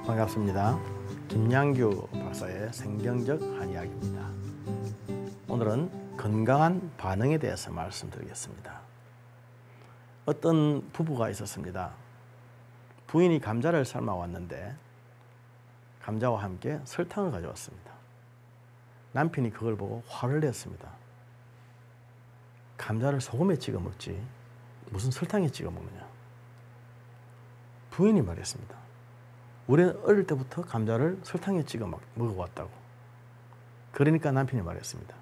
반갑습니다. 김양규 박사의 생경적 한의학입니다. 오늘은 건강한 반응에 대해서 말씀드리겠습니다. 어떤 부부가 있었습니다. 부인이 감자를 삶아 왔는데 감자와 함께 설탕을 가져왔습니다. 남편이 그걸 보고 화를 냈습니다. 감자를 소금에 찍어 먹지 무슨 설탕에 찍어 먹느냐. 부인이 말했습니다. 우리는 어릴 때부터 감자를 설탕에 찍어 먹어왔다고. 그러니까 남편이 말했습니다.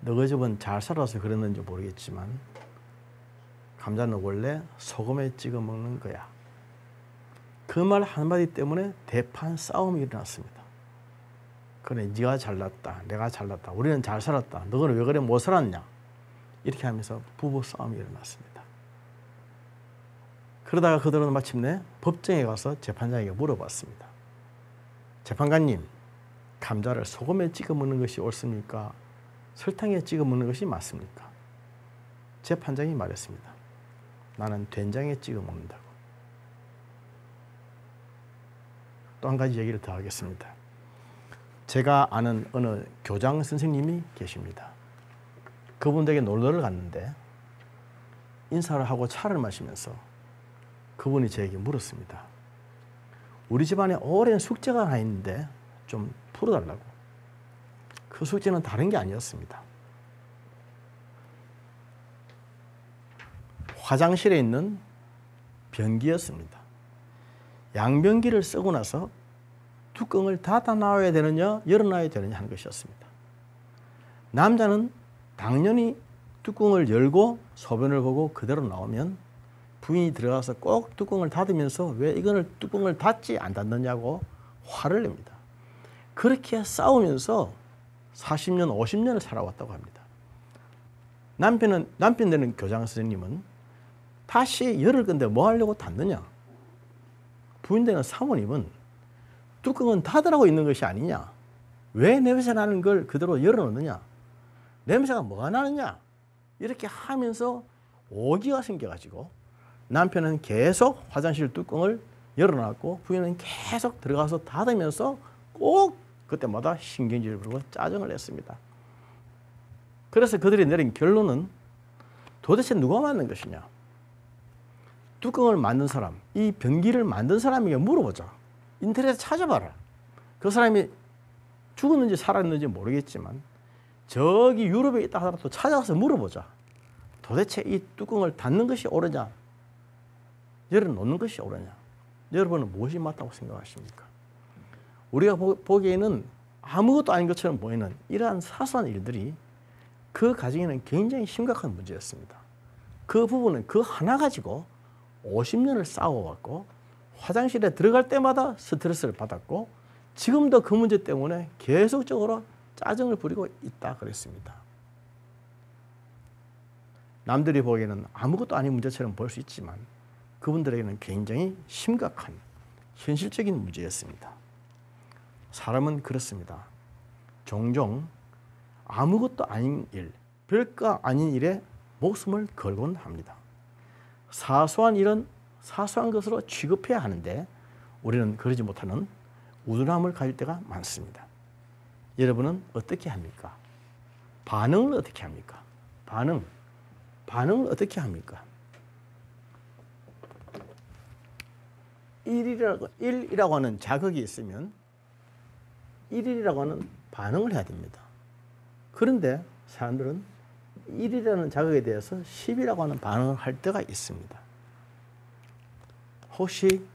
너희 집은 잘 살아서 그랬는지 모르겠지만 감자는 원래 소금에 찍어 먹는 거야. 그 말 한마디 때문에 대판 싸움이 일어났습니다. 그래, 네가 잘났다, 내가 잘났다, 우리는 잘 살았다, 너는 왜 그래 못 살았냐, 이렇게 하면서 부부 싸움이 일어났습니다. 그러다가 그들은 마침내 법정에 가서 재판장에게 물어봤습니다. 재판관님, 감자를 소금에 찍어 먹는 것이 옳습니까? 설탕에 찍어 먹는 것이 맞습니까? 재판장이 말했습니다. 나는 된장에 찍어 먹는다고. 또 한 가지 얘기를 더 하겠습니다. 제가 아는 어느 교장 선생님이 계십니다. 그분 댁에 놀러를 갔는데 인사를 하고 차를 마시면서 그분이 저에게 물었습니다. 우리 집안에 오랜 숙제가 하나 있는데 좀 풀어달라고. 그 숙제는 다른 게 아니었습니다. 화장실에 있는 변기였습니다. 양변기를 쓰고 나서 뚜껑을 닫아 놔야 되느냐 열어놔야 되느냐 하는 것이었습니다. 남자는 당연히 뚜껑을 열고 소변을 보고 그대로 나오면 부인이 들어가서 꼭 뚜껑을 닫으면서 왜 이거를 뚜껑을 닫지 안 닫느냐고 화를 냅니다. 그렇게 싸우면서 40년, 50년을 살아왔다고 합니다. 남편 되는 교장 선생님은 다시 열을 건데 뭐 하려고 닫느냐? 부인 되는 사모님은 뚜껑은 닫으라고 있는 것이 아니냐? 왜 냄새 나는 걸 그대로 열어놓느냐? 냄새가 뭐가 나느냐? 이렇게 하면서 오기가 생겨가지고 남편은 계속 화장실 뚜껑을 열어놨고 부인은 계속 들어가서 닫으면서 꼭 그때마다 신경질을 부리고 짜증을 냈습니다. 그래서 그들이 내린 결론은 도대체 누가 만든 것이냐? 뚜껑을 만든 사람, 이 변기를 만든 사람에게 물어보자. 인터넷에 찾아봐라. 그 사람이 죽었는지 살았는지 모르겠지만 저기 유럽에 있다 하더라도 찾아가서 물어보자. 도대체 이 뚜껑을 닫는 것이 옳으냐, 열어놓는 것이 옳으냐. 여러분은 무엇이 맞다고 생각하십니까? 우리가 보기에는 아무것도 아닌 것처럼 보이는 이러한 사소한 일들이 그 가정에는 굉장히 심각한 문제였습니다. 그 부부는 그 하나 가지고 50년을 싸워왔고 화장실에 들어갈 때마다 스트레스를 받았고 지금도 그 문제 때문에 계속적으로 짜증을 부리고 있다 그랬습니다. 남들이 보기에는 아무것도 아닌 문제처럼 보일 수 있지만 그분들에게는 굉장히 심각한 현실적인 문제였습니다. 사람은 그렇습니다. 종종 아무것도 아닌 일, 별거 아닌 일에 목숨을 걸곤 합니다. 사소한 일은 사소한 것으로 취급해야 하는데 우리는 그러지 못하는 우둔함을 가질 때가 많습니다. 여러분은 어떻게 합니까? 반응을 어떻게 합니까? 반응을 어떻게 합니까? 1이라고 하는 자극이 있으면 1이라고 하는 반응을 해야 됩니다. 그런데 사람들은 1이라는 자극에 대해서 10이라고 하는 반응을 할 때가 있습니다. 혹시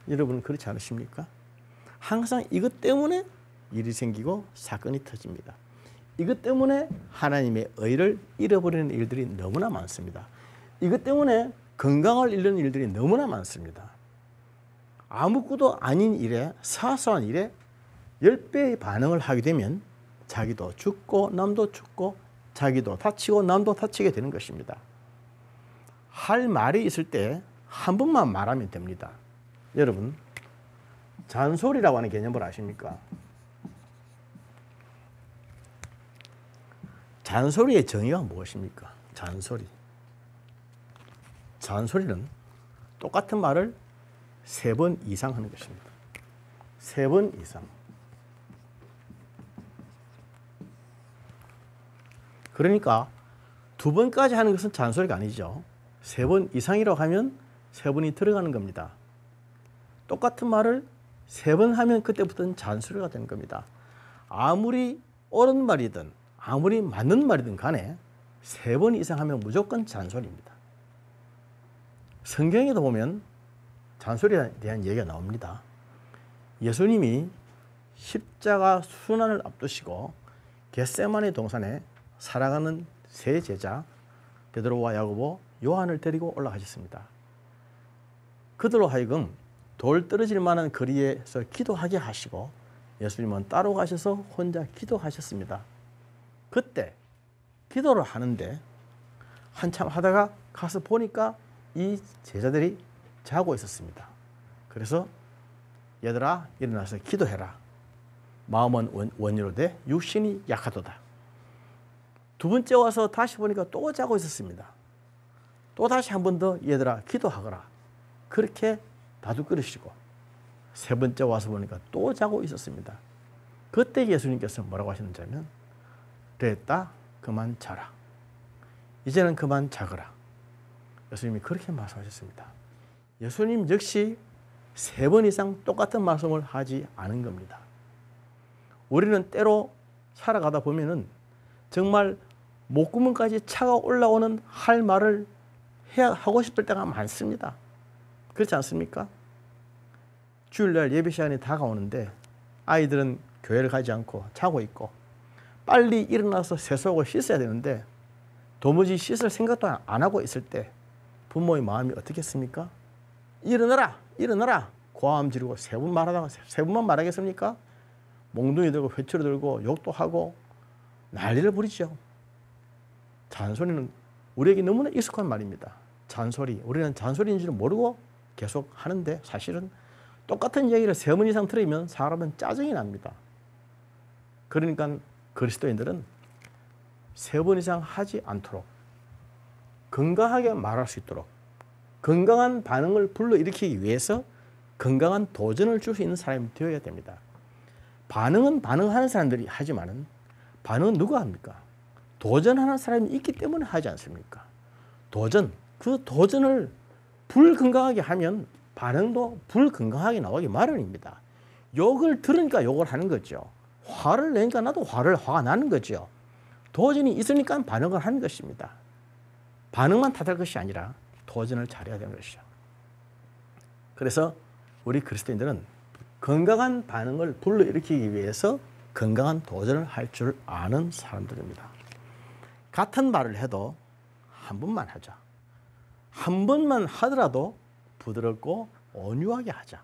여러분은 그렇지 않으십니까? 항상 이것 때문에 일이 생기고 사건이 터집니다. 이것 때문에 하나님의 의를 잃어버리는 일들이 너무나 많습니다. 이것 때문에 건강을 잃는 일들이 너무나 많습니다. 아무것도 아닌 일에, 사소한 일에 10배의 반응을 하게 되면 자기도 죽고 남도 죽고 자기도 다치고 남도 다치게 되는 것입니다. 할 말이 있을 때 한 번만 말하면 됩니다. 여러분, 잔소리라고 하는 개념을 아십니까? 잔소리의 정의가 무엇입니까? 잔소리는 똑같은 말을 3번 이상 하는 것입니다. 3번 이상. 그러니까 2번까지 하는 것은 잔소리가 아니죠. 3번 이상이라고 하면 3번이 들어가는 겁니다. 똑같은 말을 3번 하면 그때부터는 잔소리가 되는 겁니다. 아무리 옳은 말이든 아무리 맞는 말이든 간에 3번 이상 하면 무조건 잔소리입니다. 성경에도 보면 잔소리에 대한 얘기가 나옵니다. 예수님이 십자가 순환을 앞두시고 겟세마네 동산에 사랑하는 세 제자 베드로와 야고보, 요한을 데리고 올라가셨습니다. 그들로 하여금 돌 떨어질 만한 거리에서 기도하게 하시고 예수님은 따로 가셔서 혼자 기도하셨습니다. 그때 기도를 하는데 한참 하다가 가서 보니까 이 제자들이 자고 있었습니다. 그래서 얘들아 일어나서 기도해라. 마음은 원이로되 육신이 약하도다. 2번째 와서 다시 보니까 또 자고 있었습니다. 또 다시 한 번 더 얘들아 기도하거라. 그렇게 다독거리시고 3번째 와서 보니까 또 자고 있었습니다. 그때 예수님께서 뭐라고 하셨는지 하면 됐다 그만 자라. 이제는 그만 자거라. 예수님이 그렇게 말씀하셨습니다. 예수님 역시 3번 이상 똑같은 말씀을 하지 않은 겁니다. 우리는 때로 살아가다 보면은 정말 목구멍까지 차가 올라오는 할 말을 하고 싶을 때가 많습니다. 그렇지 않습니까? 주일날 예배 시간이 다가오는데 아이들은 교회를 가지 않고 자고 있고 빨리 일어나서 세수하고 씻어야 되는데 도무지 씻을 생각도 안 하고 있을 때 부모의 마음이 어떻겠습니까? 일어나라! 일어나라! 고함 지르고 3번 말하다가 3번만 말하겠습니까? 몽둥이 들고 회초리 들고 욕도 하고 난리를 부리죠. 잔소리는 우리에게 너무나 익숙한 말입니다. 잔소리. 우리는 잔소리인 줄 모르고 계속 하는데 사실은 똑같은 얘기를 3번 이상 들으면 사람은 짜증이 납니다. 그러니까 그리스도인들은 3번 이상 하지 않도록 건강하게 말할 수 있도록 건강한 반응을 불러일으키기 위해서 건강한 도전을 줄 수 있는 사람이 되어야 됩니다. 반응은 반응하는 사람들이 하지만은 반응은 누가 합니까? 도전하는 사람이 있기 때문에 하지 않습니까? 도전, 그 도전을 불건강하게 하면 반응도 불건강하게 나오기 마련입니다. 욕을 들으니까 욕을 하는 거죠. 화를 내니까 나도 화가 나는 거죠. 도전이 있으니까 반응을 하는 것입니다. 반응만 탓할 것이 아니라 도전을 잘해야 되는 것이죠. 그래서 우리 그리스도인들은 건강한 반응을 불러일으키기 위해서 건강한 도전을 할 줄 아는 사람들입니다. 같은 말을 해도 한 번만 하자. 한 번만 하더라도 부드럽고 온유하게 하자.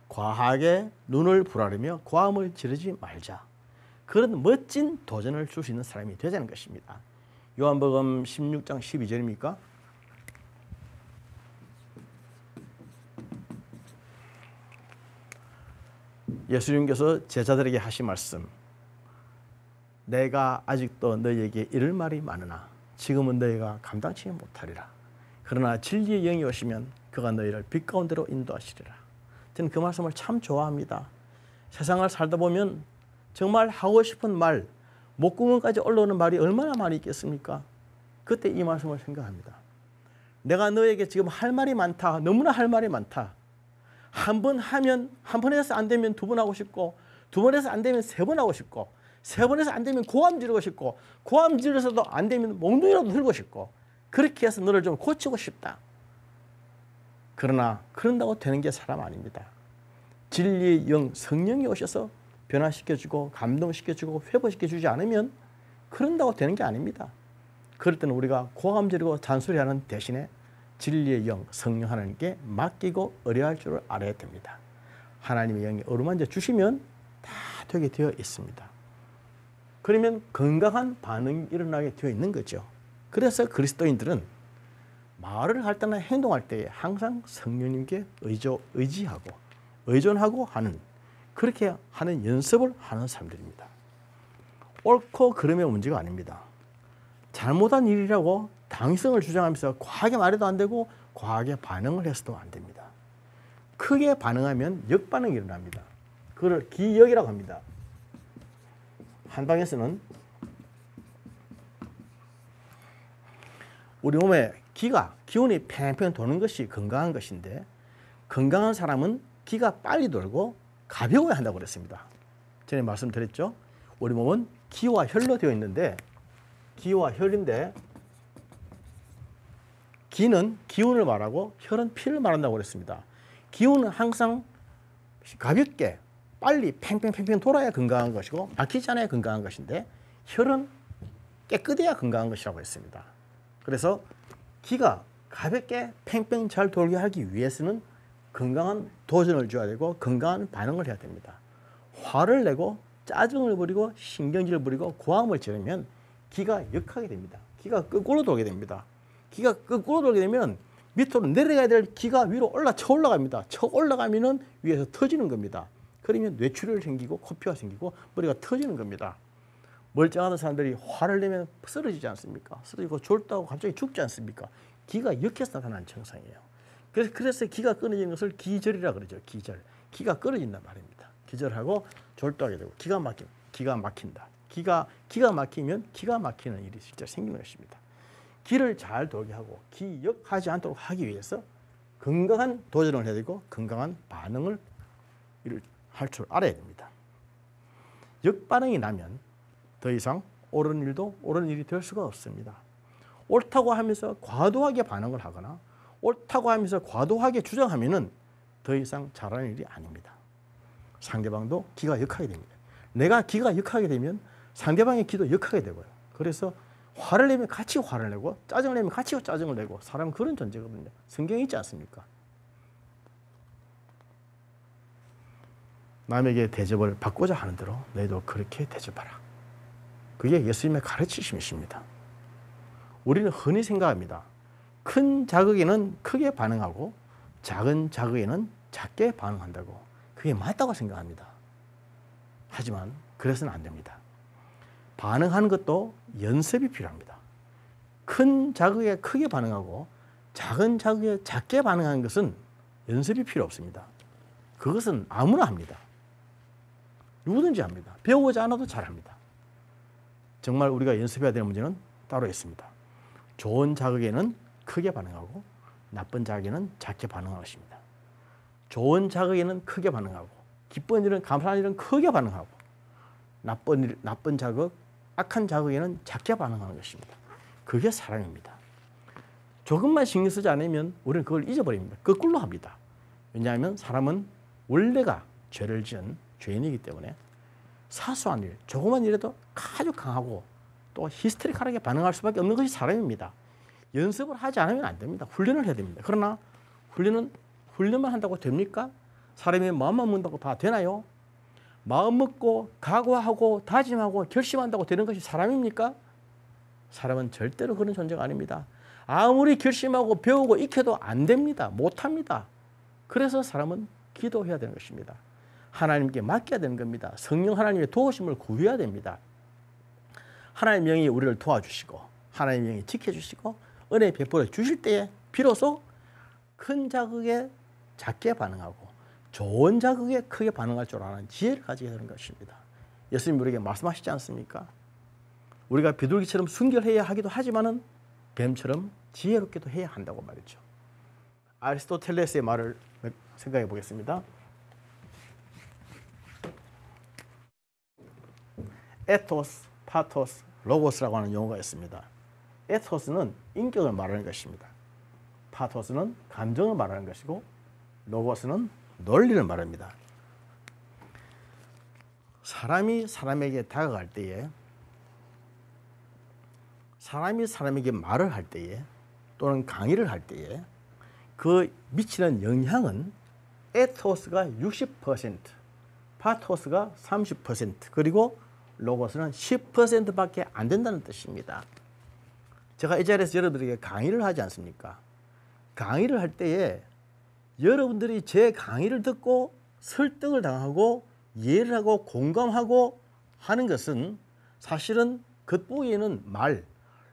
과하게 눈을 부라리며 고함을 지르지 말자. 그런 멋진 도전을 줄 수 있는 사람이 되자는 것입니다. 요한복음 16장 12절입니까? 예수님께서 제자들에게 하신 말씀. 내가 아직도 너희에게 이를 말이 많으나 지금은 너희가 감당치 못하리라. 그러나 진리의 영이 오시면 그가 너희를 빛 가운데로 인도하시리라. 저는 그 말씀을 참 좋아합니다. 세상을 살다 보면 정말 하고 싶은 말, 목구멍까지 올라오는 말이 얼마나 많이 있겠습니까? 그때 이 말씀을 생각합니다. 내가 너에게 지금 할 말이 많다. 너무나 할 말이 많다. 한 번 하면 한 번 해서 안 되면 2번 하고 싶고 2번 해서 안 되면 3번 하고 싶고 3번 해서 안 되면 고함 지르고 싶고 고함 지르서도 안 되면 몽둥이라도 들고 싶고 그렇게 해서 너를 좀 고치고 싶다. 그러나 그런다고 되는 게 사람 아닙니다. 진리의 영 성령이 오셔서 변화시켜주고 감동시켜주고 회복시켜주지 않으면 그런다고 되는 게 아닙니다. 그럴 때는 우리가 고함 지르고 잔소리하는 대신에 진리의 영 성령 하나님께 맡기고 의뢰할 줄 알아야 됩니다. 하나님의 영이 어루만져 주시면 다 되게 되어 있습니다. 그러면 건강한 반응이 일어나게 되어 있는 거죠. 그래서 그리스도인들은 말을 할 때나 행동할 때에 항상 성령님께 의지하고 의존하고 하는 그렇게 하는 연습을 하는 사람들입니다. 옳고 그름의 문제가 아닙니다. 잘못한 일이라고 당위성을 주장하면서 과하게 말해도 안 되고 과하게 반응을 해서도 안 됩니다. 크게 반응하면 역반응이 일어납니다. 그걸 기역이라고 합니다. 한방에서는 우리 몸에 기운이 팽팽 도는 것이 건강한 것인데, 건강한 사람은 기가 빨리 돌고 가벼워야 한다고 그랬습니다. 전에 말씀드렸죠. 우리 몸은 기와 혈로 되어 있는데, 기와 혈인데, 기는 기운을 말하고 혈은 피를 말한다고 그랬습니다. 기운은 항상 가볍게 빨리 팽팽팽팽 돌아야 건강한 것이고, 막히지 않아야 건강한 것인데, 혈은 깨끗해야 건강한 것이라고 했습니다. 그래서 기가 가볍게 팽팽 잘 돌게 하기 위해서는 건강한 도전을 줘야 되고 건강한 반응을 해야 됩니다. 화를 내고 짜증을 부리고 신경질을 부리고 고함을 지르면 기가 역하게 됩니다. 기가 거꾸로 돌게 됩니다. 기가 거꾸로 돌게 되면 밑으로 내려가야 될 기가 위로 쳐 올라갑니다. 쳐 올라가면은 위에서 터지는 겁니다. 그러면 뇌출혈이 생기고 코피가 생기고 머리가 터지는 겁니다. 멀쩡한 사람들이 화를 내면 쓰러지지 않습니까? 쓰러지고 졸다고 갑자기 죽지 않습니까? 기가 역해서 나타나는 증상이에요. 그래서 기가 끊어지는 것을 기절이라 그러죠. 기절. 기가 끊어진단 말입니다. 기절하고 졸도하게 되고 기가 막힌다. 기가 막히면 기가 막히는 일이 실제 생기는 것입니다. 기를 잘 돌게 하고 기역하지 않도록 하기 위해서 건강한 도전을 해야 되고 건강한 반응을 할 줄 알아야 됩니다. 역반응이 나면 더 이상 옳은 일도 옳은 일이 될 수가 없습니다. 옳다고 하면서 과도하게 반응을 하거나 옳다고 하면서 과도하게 주장하면은 더 이상 잘하는 일이 아닙니다. 상대방도 기가 역하게 됩니다. 내가 기가 역하게 되면 상대방의 기도 역하게 되고요. 그래서 화를 내면 같이 화를 내고 짜증을 내면 같이 짜증을 내고 사람은 그런 존재거든요. 성경에 있지 않습니까? 남에게 대접을 받고자 하는 대로 너희도 그렇게 대접하라. 그게 예수님의 가르치심이십니다. 우리는 흔히 생각합니다. 큰 자극에는 크게 반응하고 작은 자극에는 작게 반응한다고. 그게 맞다고 생각합니다. 하지만 그래서는 안 됩니다. 반응하는 것도 연습이 필요합니다. 큰 자극에 크게 반응하고 작은 자극에 작게 반응하는 것은 연습이 필요 없습니다. 그것은 아무나 합니다. 누구든지 합니다. 배우지 않아도 잘합니다. 정말 우리가 연습해야 될 문제는 따로 있습니다. 좋은 자극에는 크게 반응하고 나쁜 자극에는 작게 반응하는 것입니다. 좋은 자극에는 크게 반응하고 기쁜 일은 감사한 일은 크게 반응하고 나쁜 자극, 악한 자극에는 작게 반응하는 것입니다. 그게 사람입니다. 조금만 신경 쓰지 않으면 우리는 그걸 잊어버립니다. 거꾸로 합니다. 왜냐하면 사람은 원래가 죄를 지은 죄인이기 때문에 사소한 일, 조그만 일에도 아주 강하고 또 히스테리컬하게 반응할 수밖에 없는 것이 사람입니다. 연습을 하지 않으면 안 됩니다. 훈련을 해야 됩니다. 그러나 훈련만 한다고 됩니까? 사람이 마음만 먹는다고 다 되나요? 마음 먹고 각오하고 다짐하고 결심한다고 되는 것이 사람입니까? 사람은 절대로 그런 존재가 아닙니다. 아무리 결심하고 배우고 익혀도 안 됩니다. 못합니다. 그래서 사람은 기도해야 되는 것입니다. 하나님께 맡겨야 되는 겁니다. 성령 하나님의 도우심을 구해야 됩니다. 하나님의 영이 우리를 도와주시고 하나님의 영이 지켜주시고 은혜 베풀어 주실 때에 비로소 큰 자극에 작게 반응하고 좋은 자극에 크게 반응할 줄 아는 지혜를 가지게 되는 것입니다. 예수님 우리에게 말씀하시지 않습니까? 우리가 비둘기처럼 순결해야 하기도 하지만은 뱀처럼 지혜롭게도 해야 한다고 말이죠. 아리스토텔레스의 말을 생각해 보겠습니다. 에토스, 파토스, 로고스라고 하는 용어가 있습니다. 에토스는 인격을 말하는 것입니다. 파토스는 감정을 말하는 것이고 로고스는 논리를 말합니다. 사람이 사람에게 다가갈 때에 사람이 사람에게 말을 할 때에 또는 강의를 할 때에 그 미치는 영향은 에토스가 60%, 파토스가 30% 그리고 로고스는 10%밖에 안 된다는 뜻입니다. 제가 이 자리에서 여러분들에게 강의를 하지 않습니까? 강의를 할 때에 여러분들이 제 강의를 듣고 설득을 당하고 이해를 하고 공감하고 하는 것은 사실은 겉보기에는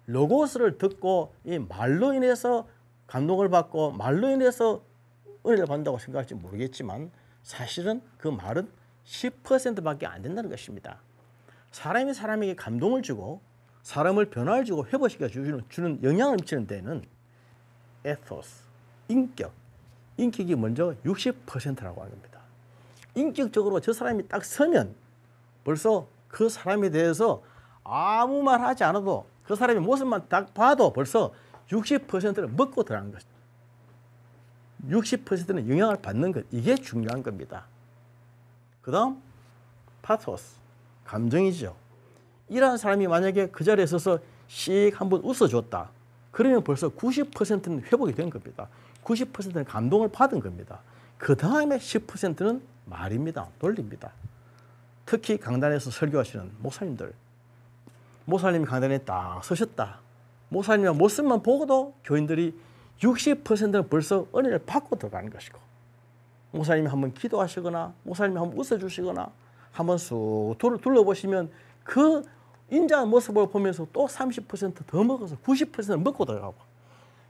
로고스를 듣고 이 말로 인해서 감동을 받고 말로 인해서 은혜를 받는다고 생각할지 모르겠지만 사실은 그 말은 10%밖에 안 된다는 것입니다. 사람이 사람에게 감동을 주고 사람을 변화를 주고 회복시켜 주는 영향을 미치는 데는 에토스, 인격이 먼저 60%라고 하는 겁니다. 인격적으로 저 사람이 딱 서면 벌써 그 사람에 대해서 아무 말 하지 않아도 그 사람의 모습만 딱 봐도 벌써 60%를 먹고 들어가는 것입니다. 60%는 영향을 받는 것, 이게 중요한 겁니다. 그 다음 파토스, 감정이죠. 이러한 사람이 만약에 그 자리에 서서 씩 한번 웃어줬다. 그러면 벌써 90%는 회복이 된 겁니다. 90%는 감동을 받은 겁니다. 그 다음에 10%는 말입니다. 논리입니다. 특히 강단에서 설교하시는 목사님이 강단에 딱 서셨다. 목사님의 모습만 보고도 교인들이 60%는 벌써 은혜를 받고 들어가는 것이고, 목사님이 한번 기도하시거나 목사님이 한번 웃어주시거나 한번 쑥 둘러보시면 그 인자한 모습을 보면서 또 30% 더 먹어서 90%는 먹고 들어가고,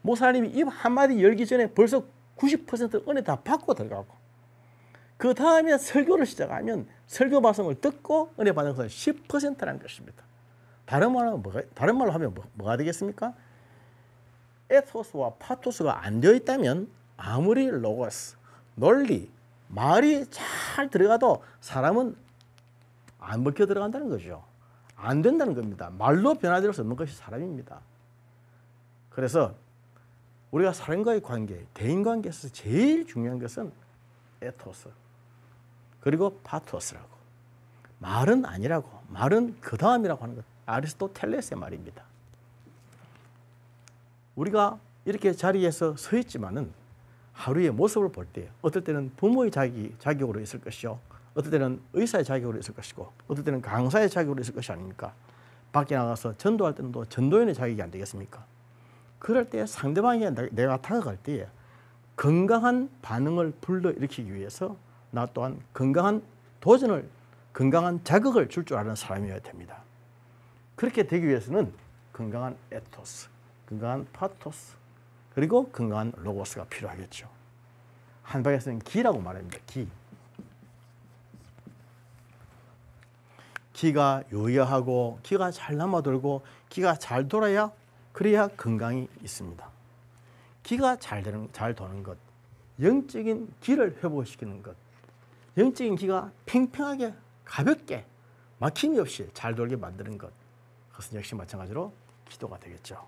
목사님이 입 한마디 열기 전에 벌써 90% 은혜 다 받고 들어가고, 그 다음에 설교를 시작하면 설교 말씀을 듣고 은혜 받는 것은 10%라는 것입니다. 다른 말로 하면 뭐가 되겠습니까? 에토스와 파토스가 안 되어 있다면 아무리 로고스, 논리, 말이 잘 들어가도 사람은 안 먹혀 들어간다는 거죠. 안 된다는 겁니다. 말로 변화될 수 없는 것이 사람입니다. 그래서 우리가 사람과의 관계, 대인관계에서 제일 중요한 것은 에토스, 그리고 파토스라고. 말은 아니라고, 말은 그 다음이라고 하는 것, 아리스토텔레스의 말입니다. 우리가 이렇게 자리에서 서 있지만은 하루의 모습을 볼 때 어떨 때는 부모의 자격으로 있을 것이요, 어떨 때는 의사의 자격으로 있을 것이고, 어떨 때는 강사의 자격으로 있을 것이 아닙니까? 밖에 나가서 전도할 때는 또 전도인의 자격이 안 되겠습니까? 그럴 때 상대방이 내가 다가갈 때에 건강한 반응을 불러일으키기 위해서 나 또한 건강한 도전을, 건강한 자극을 줄 아는 사람이어야 됩니다. 그렇게 되기 위해서는 건강한 에토스, 건강한 파토스, 그리고 건강한 로고스가 필요하겠죠. 한방에서는 기라고 말합니다. 기가 요요하고 기가 잘 남아돌고 기가 잘 돌아야, 그래야 건강이 있습니다. 기가 잘 도는 것, 영적인 기를 회복시키는 것, 영적인 기가 팽팽하게 가볍게 막힘이 없이 잘 돌게 만드는 것, 그것은 역시 마찬가지로 기도가 되겠죠.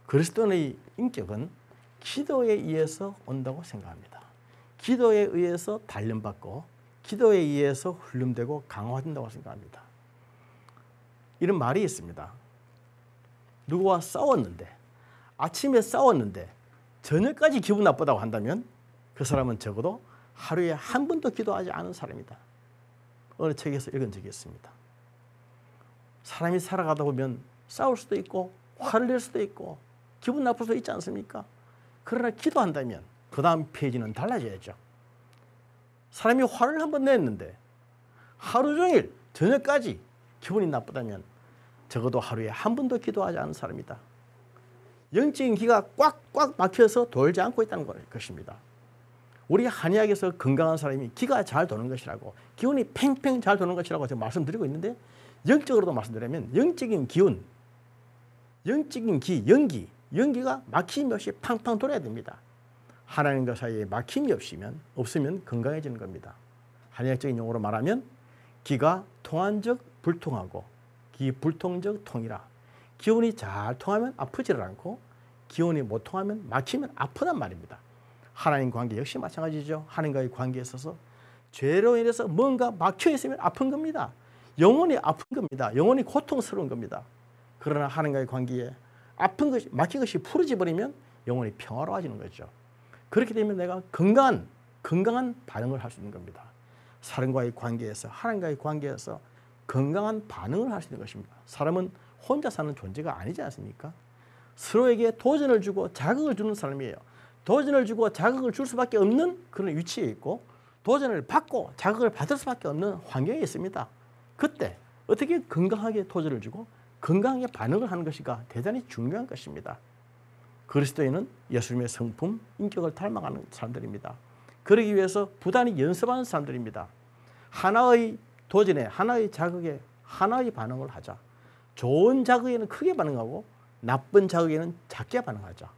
그리스도인의 인격은 기도에 의해서 온다고 생각합니다. 기도에 의해서 단련받고 기도에 의해서 훈련되고 강화된다고 생각합니다. 이런 말이 있습니다. 누구와 싸웠는데, 아침에 싸웠는데 저녁까지 기분 나쁘다고 한다면 그 사람은 적어도 하루에 한 번도 기도하지 않은 사람이다. 어느 책에서 읽은 적이 있습니다. 사람이 살아가다 보면 싸울 수도 있고 화를 낼 수도 있고 기분 나쁠 수도 있지 않습니까? 그러나 기도한다면 그 다음 페이지는 달라져야죠. 사람이 화를 한번 냈는데 하루 종일 저녁까지 기분이 나쁘다면 적어도 하루에 한 번도 기도하지 않은 사람이다. 영적인 기가 꽉꽉 막혀서 돌지 않고 있다는 것입니다. 우리 한의학에서 건강한 사람이 기가 잘 도는 것이라고, 기운이 팽팽 잘 도는 것이라고 제가 말씀드리고 있는데, 영적으로도 말씀드리면 영적인 기운, 영적인 기, 연기가 막힘이 없이 팡팡 돌아야 됩니다. 하나님과 사이에 막힘이 없으면 건강해지는 겁니다. 한의학적인 용어로 말하면 기가 통한적 불통하고 기불통적 통이라. 기운이 잘 통하면 아프지를 않고 기운이 못 통하면 막히면 아프단 말입니다. 하나님 관계 역시 마찬가지죠. 하나님과의 관계에 있어서 죄로 인해서 뭔가 막혀 있으면 아픈 겁니다. 영혼이 아픈 겁니다. 영혼이 고통스러운 겁니다. 그러나 하나님과의 관계에 아픈 것이, 막힌 것이 풀어져 버리면 영혼이 평화로워지는 거죠. 그렇게 되면 내가 건강한 반응을 할 수 있는 겁니다. 사람과의 관계에서, 하나님과의 관계에서 건강한 반응을 할 수 있는 것입니다. 사람은 혼자 사는 존재가 아니지 않습니까? 서로에게 도전을 주고 자극을 주는 사람이에요. 도전을 주고 자극을 줄 수밖에 없는 그런 위치에 있고, 도전을 받고 자극을 받을 수밖에 없는 환경에 있습니다. 그때 어떻게 건강하게 도전을 주고 건강하게 반응을 하는 것이가 대단히 중요한 것입니다. 그리스도인은 예수님의 성품, 인격을 닮아가는 사람들입니다. 그러기 위해서 부단히 연습하는 사람들입니다. 하나의 도전에, 하나의 자극에 하나의 반응을 하자. 좋은 자극에는 크게 반응하고 나쁜 자극에는 작게 반응하자.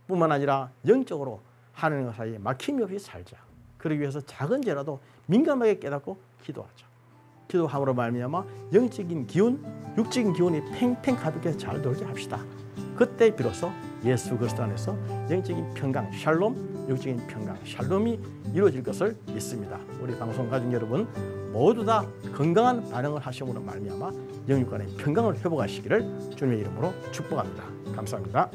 뿐만 아니라 영적으로 하나님과 사이에 막힘이 없이 살자. 그러기 위해서 작은 죄라도 민감하게 깨닫고 기도하자. 기도함으로 말미암아 영적인 기운, 육적인 기운이 팽팽 가볍게 잘 돌게 합시다. 그때 비로소 예수 그리스도 안에서 영적인 평강, 샬롬, 육적인 평강, 샬롬이 이루어질 것을 믿습니다. 우리 방송 가족 여러분 모두 다 건강한 반응을 하심으로 말미암아 영육 간의 평강을 회복하시기를 주님의 이름으로 축복합니다. 감사합니다.